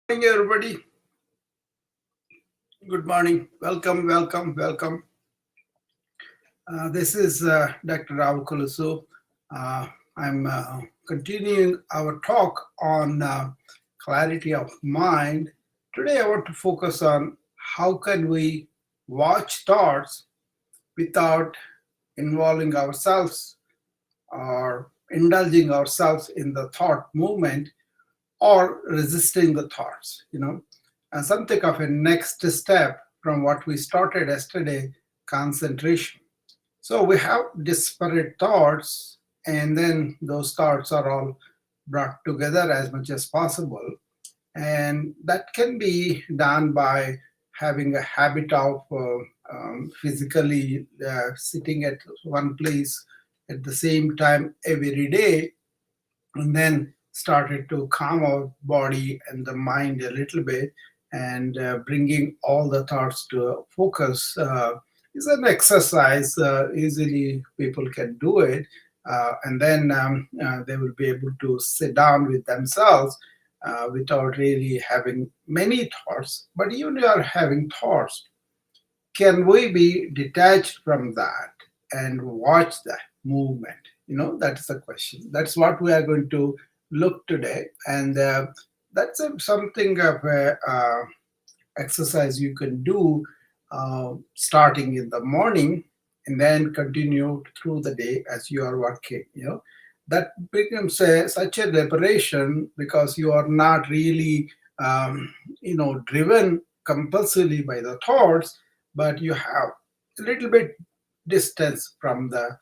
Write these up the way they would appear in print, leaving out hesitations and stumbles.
Morning, everybody. Good morning. Welcome, welcome, welcome. This is Dr. Rao Kulusu. I'm continuing our talk on clarity of mind. Today, I want to focus on how can we watch thoughts without involving ourselves or indulging ourselves in the thought movement or resisting the thoughts, and something of a next step from what we started yesterday, concentration. So we have disparate thoughts, and then those thoughts are all brought together as much as possible. And that can be done by having a habit of physically sitting at one place at the same time every day, and then started to calm our body and the mind a little bit, and bringing all the thoughts to focus is an exercise. Easily people can do it, and then they will be able to sit down with themselves without really having many thoughts. But even if you are having thoughts, can we be detached from that and watch that movement? That's the question. That's what we are going to look today. And that's something of a exercise you can do starting in the morning and then continue through the day as you are working. That becomes such a liberation, because you are not really driven compulsively by the thoughts, but you have a little bit distance from the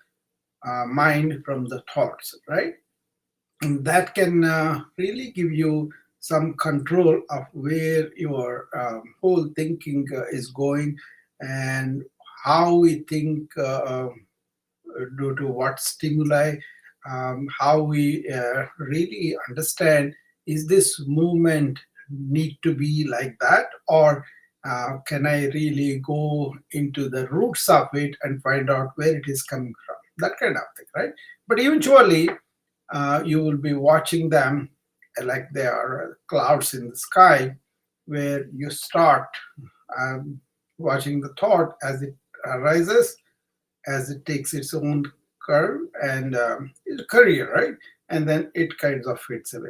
mind, from the thoughts, right? And that can really give you some control of where your whole thinking is going, and how we think due to what stimuli, how we really understand, is this movement need to be like that, or can I really go into the roots of it and find out where it is coming from? That kind of thing, right? But eventually, you will be watching them like they are clouds in the sky, where you start um, watching the thought as it arises, as it takes its own curve and career, right? And then it kind of fades away.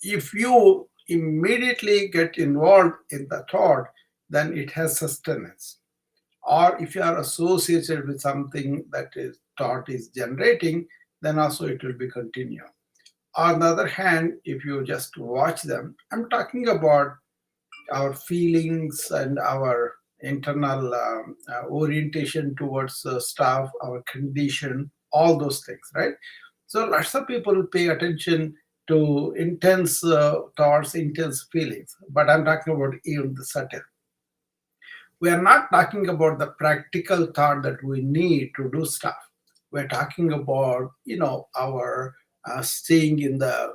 If you immediately get involved in the thought, then it has sustenance. Or if you are associated with something that is thought is generating, then also it will be continue. On the other hand, if you just watch them, I'm talking about our feelings and our internal orientation towards stuff, our condition, all those things, right? So lots of people pay attention to intense thoughts, intense feelings, but I'm talking about even the subtle. We are not talking about the practical thought that we need to do stuff. We're talking about our staying in the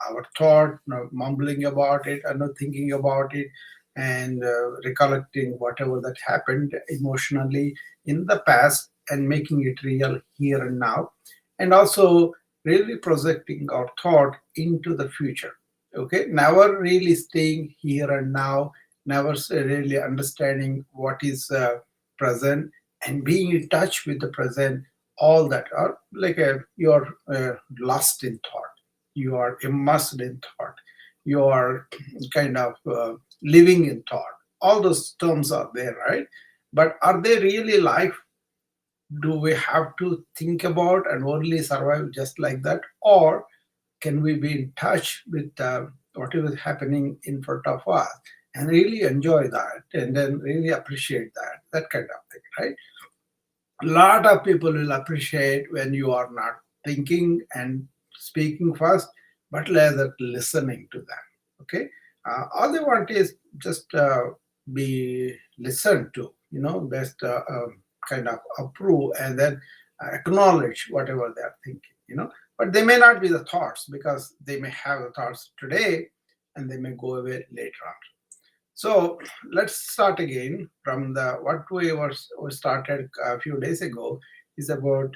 our thought, mumbling about it and not thinking about it, and recollecting whatever that happened emotionally in the past and making it real here and now, and also really projecting our thought into the future. Okay, never really staying here and now, never really understanding what is present and being in touch with the present. All that are like you're lost in thought, you are immersed in thought, you are kind of living in thought. All those terms are there, right? But are they really life? Do we have to think about and only survive just like that, or can we be in touch with what is happening in front of us and really enjoy that and then really appreciate that kind of thing, right? A lot of people will appreciate when you are not thinking and speaking first, but rather listening to them. Okay, all they want is just be listened to. Best kind of approve and then acknowledge whatever they are thinking. But they may not be the thoughts, because they may have the thoughts today and they may go away later on. So let's start again from the what we started a few days ago, is about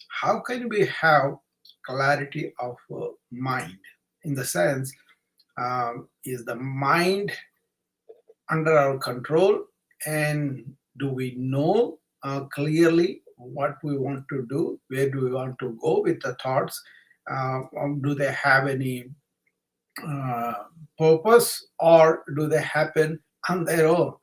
how can we have clarity of mind, in the sense Is the mind under our control, and do we know clearly what we want to do, where do we want to go with the thoughts, do they have any uh, purpose, or do they happen on their own,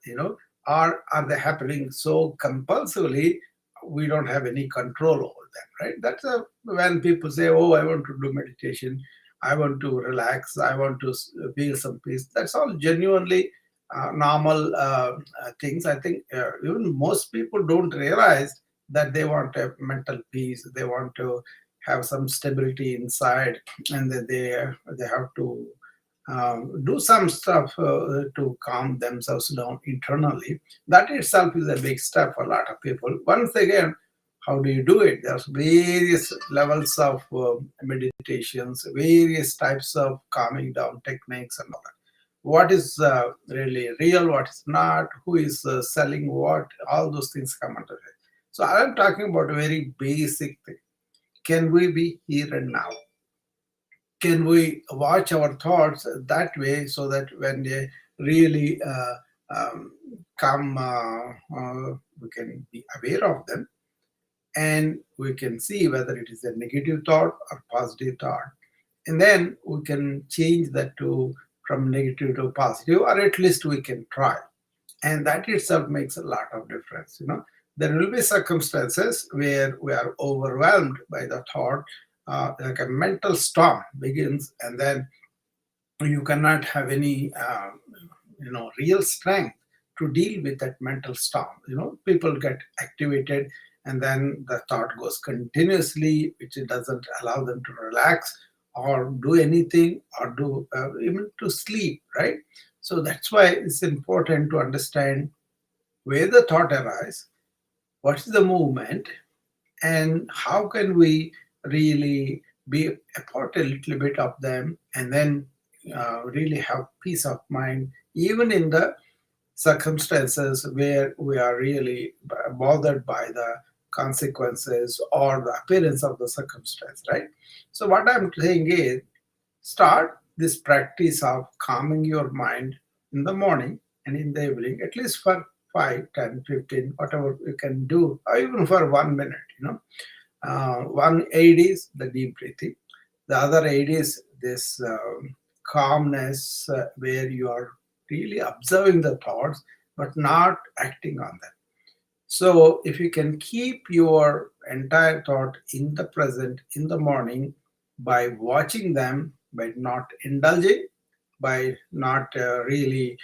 or are they happening so compulsively we don't have any control over them, right? That's when people say, oh, I want to do meditation, I want to relax, I want to feel some peace. That's all genuinely normal things. I think even most people don't realize that they want a mental peace, they want to have some stability inside, and that they have to do some stuff to calm themselves down internally. That itself is a big step for a lot of people. Once again, how do you do it? There's various levels of meditations, various types of calming down techniques, and all that. What is really real, what is not, who is selling what, all those things come under it. So I'm talking about a very basic thing. Can we be here and now? Can we watch our thoughts that way, so that when they really um, come, we can be aware of them, and we can see whether it is a negative thought or positive thought, and then we can change that to from negative to positive, or at least we can try, and that itself makes a lot of difference. There will be circumstances where we are overwhelmed by the thought, like a mental storm begins, and then you cannot have any real strength to deal with that mental storm. People get activated, and then the thought goes continuously, which it doesn't allow them to relax or do anything, or do even to sleep, right? So that's why it's important to understand where the thought arises, what is the movement, and how can we really be a part a little bit of them, and then really have peace of mind, even in the circumstances where we are really bothered by the consequences or the appearance of the circumstance, right? So what I'm saying is, start this practice of calming your mind in the morning and in the evening, at least for 5, 10, 15, whatever you can do, or even for 1 minute. One aid is the deep breathing. The other aid is this calmness, where you are really observing the thoughts but not acting on them. So, if you can keep your entire thought in the present in the morning by watching them, by not indulging, by not really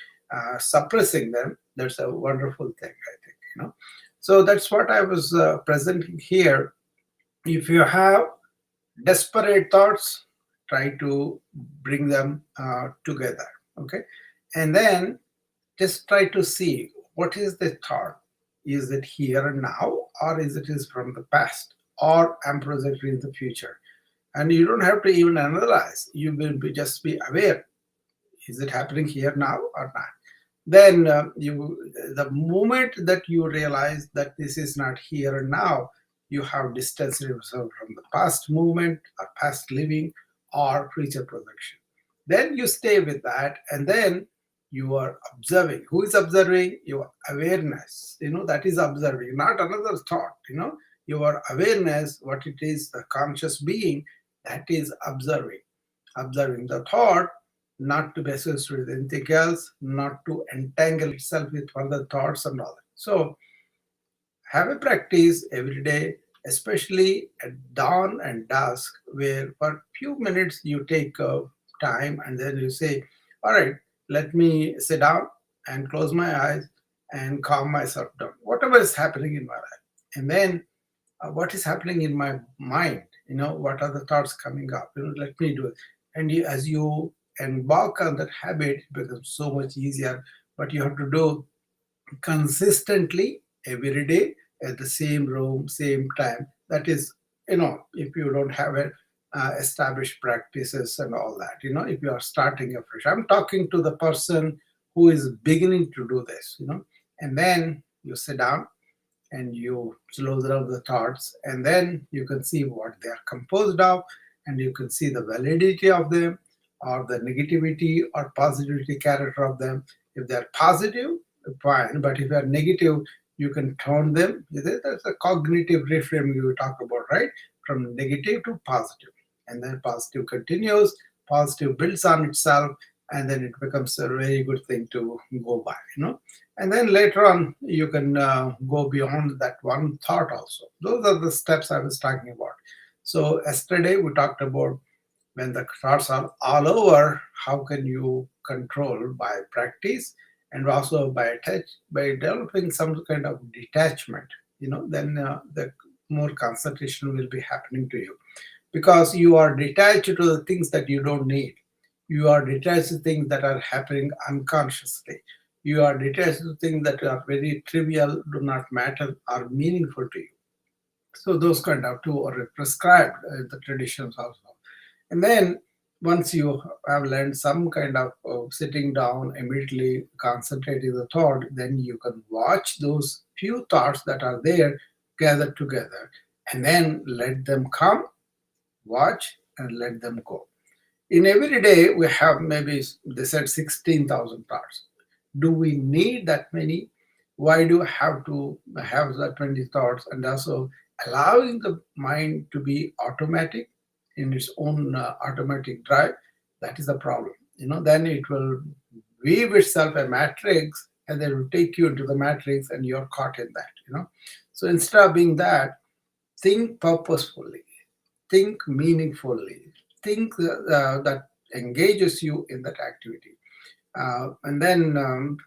suppressing them, that's a wonderful thing, I think. So, that's what I was presenting here. If you have desperate thoughts, try to bring them together, okay? And then just try to see, what is the thought. Is it here and now, or is it is from the past, or I'm projecting in the future? And you don't have to even analyze, you will just be aware, is it happening here now or not? Then the moment that you realize that this is not here and now, you have distanced yourself from the past movement or past living or future projection. Then you stay with that, and then you are observing. Who is observing? Your awareness, that is observing, not another thought. Your awareness, what it is, the conscious being, that is observing the thought, not to be associated with anything else, not to entangle itself with further thoughts and all that. So have a practice every day, especially at dawn and dusk, where for a few minutes you take time, and then you say, all right, let me sit down and close my eyes and calm myself down, whatever is happening in my life. And then what is happening in my mind, what are the thoughts coming up, let me do it. And as you embark on that habit, it becomes so much easier. But you have to do consistently every day at the same room, same time. That is, if you don't have a established practices and all that, if you are starting afresh. I'm talking to the person who is beginning to do this, and then you sit down and you slow down the thoughts, and then you can see what they are composed of, and you can see the validity of them. or the negativity or positivity character of them. If they're positive, fine, but if they're negative, you can turn them. That's a cognitive reframe you talk about, right? From negative to positive. And then positive continues, positive builds on itself, and then it becomes a very good thing to go by. And then later on, you can go beyond that one thought also. Those are the steps I was talking about. So yesterday we talked about when the thoughts are all over, how can you control by practice and also by developing some kind of detachment. Then the more concentration will be happening to you because you are detached to the things that you don't need. You are detached to things that are happening unconsciously. You are detached to things that are very trivial, do not matter, are meaningful to you. So those kind of two are prescribed in the traditions also. And then once you have learned some kind of sitting down, immediately concentrating the thought, then you can watch those few thoughts that are there gathered together and then let them come, watch, and let them go. In every day, we have maybe, they said 16,000 thoughts. Do we need that many? Why do we have to have that many thoughts? And also allowing the mind to be automatic in its own automatic drive, that is the problem. Then it will weave itself a matrix and then will take you into the matrix and you're caught in that. So instead of being that, think purposefully, think meaningfully, think that engages you in that activity. And then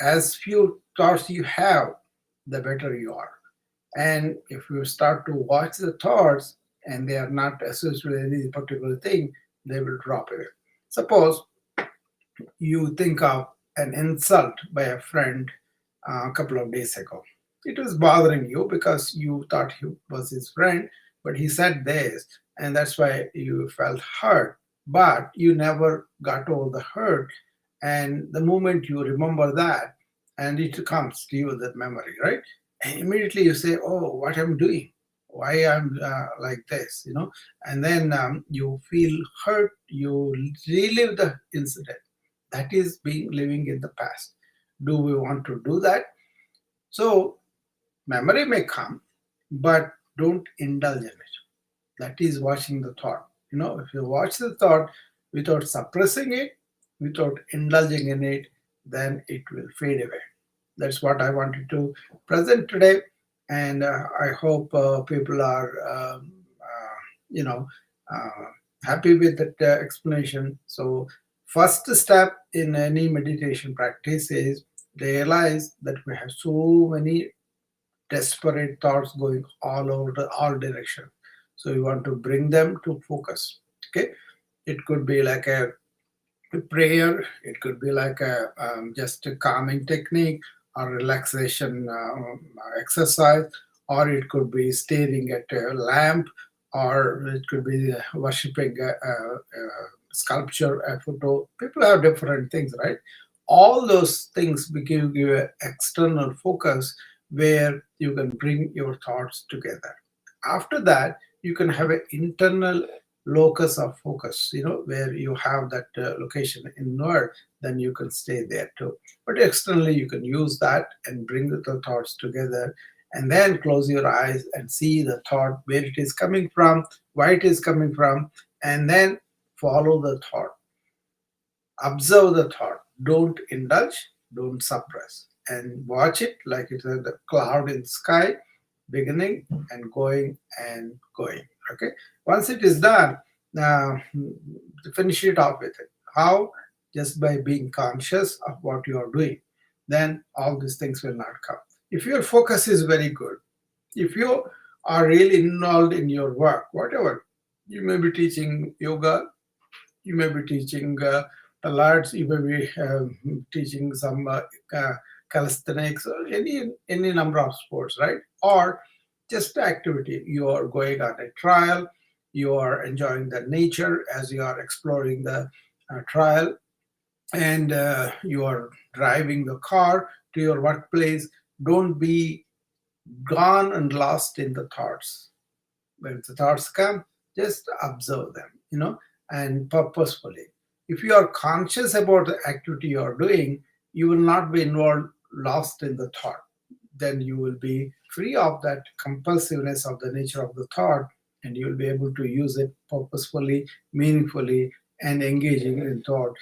as few thoughts you have, the better you are. And if you start to watch the thoughts and they are not associated with any particular thing, they will drop away. Suppose you think of an insult by a friend a couple of days ago. It was bothering you because you thought he was his friend, but he said this, and that's why you felt hurt. But you never got over the hurt. And the moment you remember that, and it comes to you, that memory, right? And immediately you say, oh, what I'm doing? Why I'm like this? And then you feel hurt, you relive the incident. That is being living in the past. Do we want to do that? So memory may come, but don't indulge in it. That is watching the thought. If you watch the thought without suppressing it, without indulging in it, then it will fade away. That's what I wanted to present today, and I hope people are, you know, uh, happy with that explanation. So, first step in any meditation practice is realize that we have so many desperate thoughts going all over all directions. So you want to bring them to focus. Okay, it could be like a prayer, it could be like a just a calming technique or relaxation exercise, or it could be staring at a lamp, or it could be worshiping a sculpture, a photo. People have different things, right? All those things will give you an external focus where you can bring your thoughts together. After that, you can have an internal locus of focus, where you have that location inward, then you can stay there too. But externally, you can use that and bring the thoughts together and then close your eyes and see the thought, where it is coming from, why it is coming from, and then follow the thought. Observe the thought. Don't indulge, don't suppress. And watch it like it's a cloud in the sky, beginning and going and going. Okay. Once it is done, uh, finish it off with it. How? Just by being conscious of what you are doing. Then all these things will not come. If your focus is very good, if you are really involved in your work, whatever, you may be teaching yoga, you may be teaching Pilates, you may be teaching some uh, calisthenics, or any number of sports, right? Or just activity. You are going on a trial, you are enjoying the nature as you are exploring the trial, and you are driving the car to your workplace. Don't be gone and lost in the thoughts. When the thoughts come, just observe them, and purposefully. If you are conscious about the activity you are doing, you will not be involved, lost in the thought. Then you will be free of that compulsiveness of the nature of the thought, and you will be able to use it purposefully, meaningfully, and engaging in thought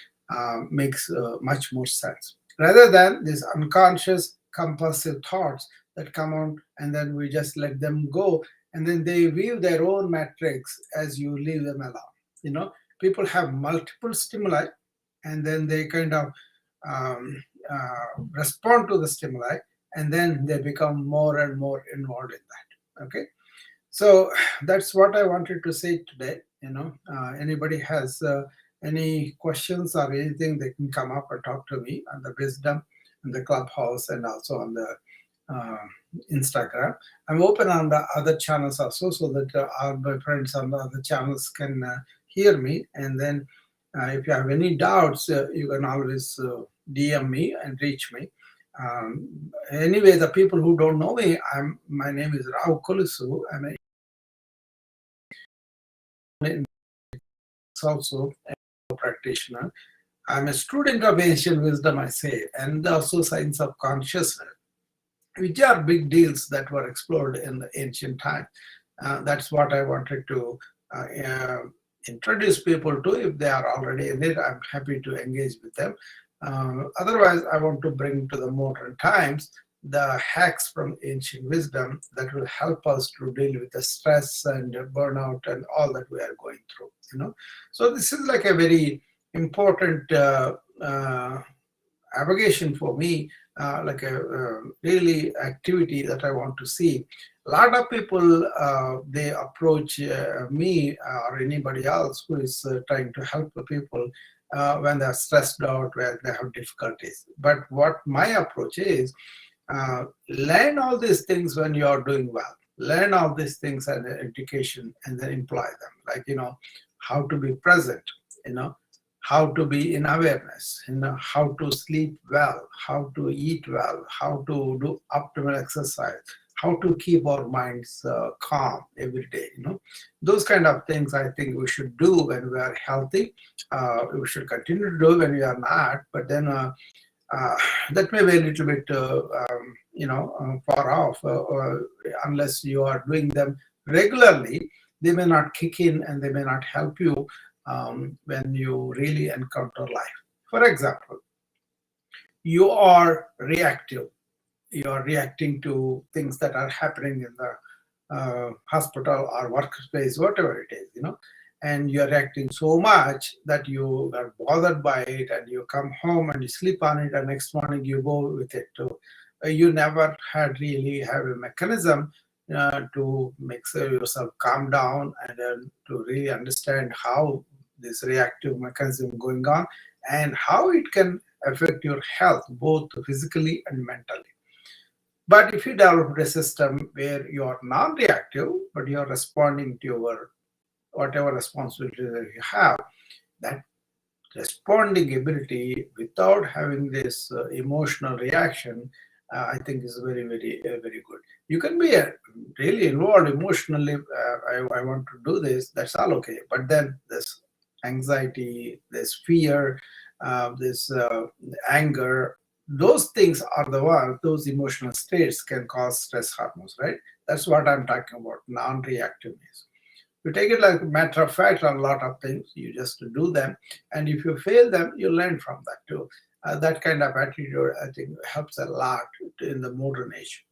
makes much more sense. Rather than these unconscious, compulsive thoughts that come on and then we just let them go, and then they weave their own matrix as you leave them alone. People have multiple stimuli, and then they kind of respond to the stimuli, and then they become more and more involved in that. Okay, so that's what I wanted to say today. Anybody has any questions or anything, they can come up and talk to me on the wisdom in the clubhouse and also on the uh, Instagram. I'm open on the other channels also, so that all my friends on the other channels can hear me. And then if you have any doubts, you can always DM me and reach me. Anyway, the people who don't know me, my name is Rao Kolisu. I'm also a practitioner. I'm a student of ancient wisdom, I say, and also science of consciousness, which are big deals that were explored in the ancient time. That's what I wanted to introduce people to. If they are already in it, I'm happy to engage with them. Otherwise, I want to bring to the modern times the hacks from ancient wisdom that will help us to deal with the stress and burnout and all that we are going through. So this is like a very important avocation for me, like a daily activity that I want to see. A lot of people, they approach me or anybody else who is trying to help the people when they're stressed out, when they have difficulties. But what my approach is, learn all these things when you are doing well. Learn all these things in education and then imply them. Like, how to be present, how to be in awareness, how to sleep well, how to eat well, how to do optimal exercise, how to keep our minds calm every day. Those kind of things I think we should do when we are healthy. We should continue to do when we are not, but then that may be a little bit, far off, unless you are doing them regularly. They may not kick in and they may not help you when you really encounter life. For example, you are reactive. You are reacting to things that are happening in the hospital or workspace, whatever it is, and you're reacting so much that you are bothered by it, and you come home and you sleep on it, and next morning you go with it too. You never had really have a mechanism to make yourself calm down and to really understand how this reactive mechanism going on and how it can affect your health both physically and mentally. But if you develop a system where you are non-reactive, but you are responding to your whatever responsibility that you have, that responding ability without having this emotional reaction, I think is very, very, very good. You can be really involved emotionally. I want to do this. That's all okay. But then this anxiety, this fear, this anger, those things are the one. Those emotional states can cause stress hormones, right? That's what I'm talking about. Non-reactiveness. You take it like a matter of fact on a lot of things. You just do them, and if you fail them, you learn from that too. That kind of attitude, I think, helps a lot in the modern age.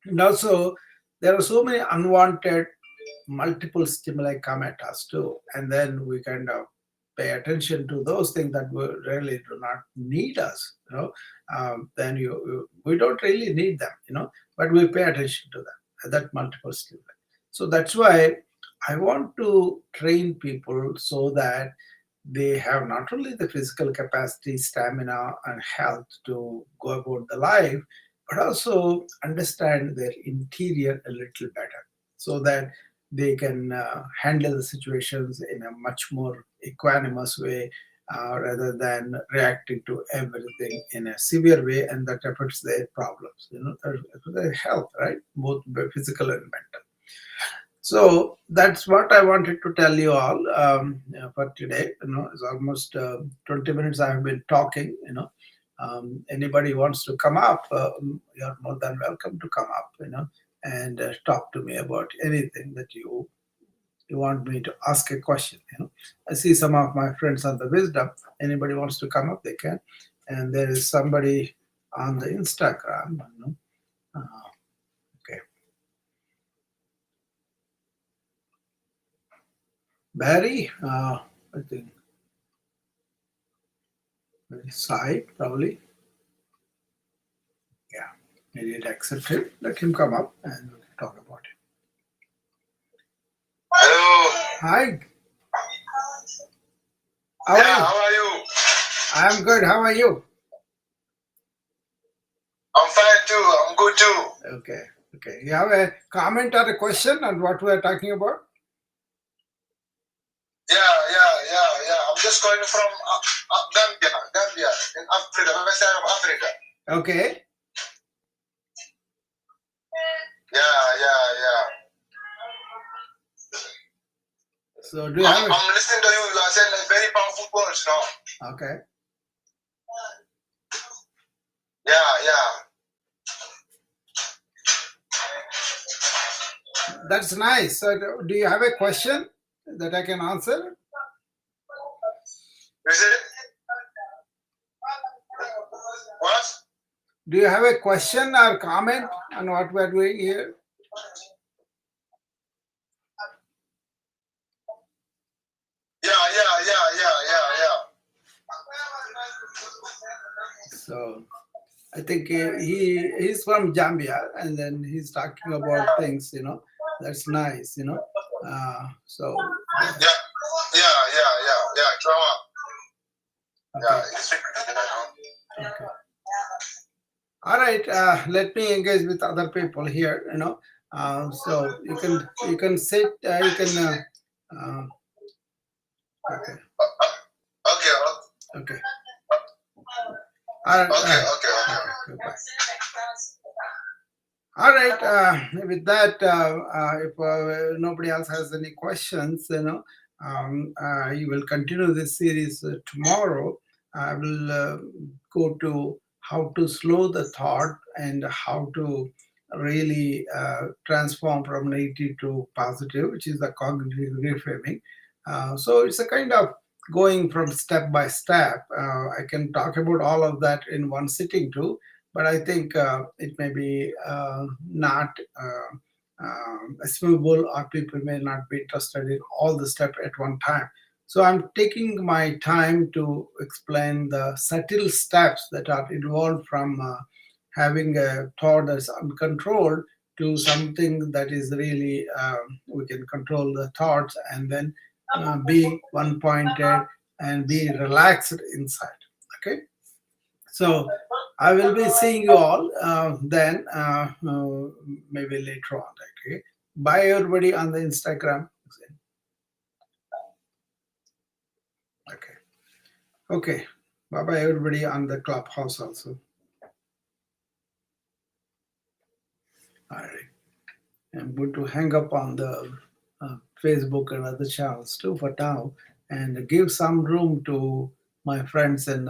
And also, there are so many unwanted, multiple stimuli come at us too, and then we kind of pay attention to those things that we really do not need us. Then we don't really need them. But we pay attention to them. That multiple stimuli. So that's why I want to train people so that they have not only the physical capacity, stamina, and health to go about the life, but also understand their interior a little better so that they can handle the situations in a much more equanimous way rather than reacting to everything in a severe way, and that affects their problems, their health, right? Both physical and mental. So that's what I wanted to tell you all for today. It's almost 20 minutes I have been talking. Anybody wants to come up, you're more than welcome to come up. And talk to me about anything that you want me to ask a question. I see some of my friends on the wisdom. Anybody wants to come up, they can. And there is somebody on the Instagram. Okay, Barry. I think Sai probably. Yeah, he did accept it. Let him come up and we'll talk about it. Hello. Hi. How are you? I'm good. How are you? I'm fine too. I'm good too. Okay. You have a comment or a question on what we are talking about? Yeah. I'm just calling from Gambia, in Africa, west side of Africa. Okay. Yeah. So do you have? I'm listening to you. You are saying like very powerful words now. Okay. Yeah. That's nice. So do you have a question that I can answer? Is it? What? Do you have a question or comment on what we're doing here? Yeah. So I think he's from Zambia, and then he's talking about things. That's nice. So. Yeah. Drama. Okay. Yeah. Okay. All right. Let me engage with other people here. So you can sit. You can. Okay. Okay. All right. Okay. Goodbye. All right. With that, if nobody else has any questions, you will continue this series tomorrow. I will go to how to slow the thought and how to really transform from negative to positive, which is the cognitive reframing. So it's a kind of going from step by step. I can talk about all of that in one sitting too, but I think it may be not achievable, or people may not be interested in all the steps at one time. So I'm taking my time to explain the subtle steps that are involved from having a thought that's uncontrolled to something that is really we can control the thoughts, and then be one pointed and be relaxed inside. Okay. So I will be seeing you all then, maybe later on. Okay. Bye, everybody on the Instagram. Okay. Bye bye, everybody on the Clubhouse also. All right. I'm going to hang up on the Facebook and other channels too for now, and give some room to my friends in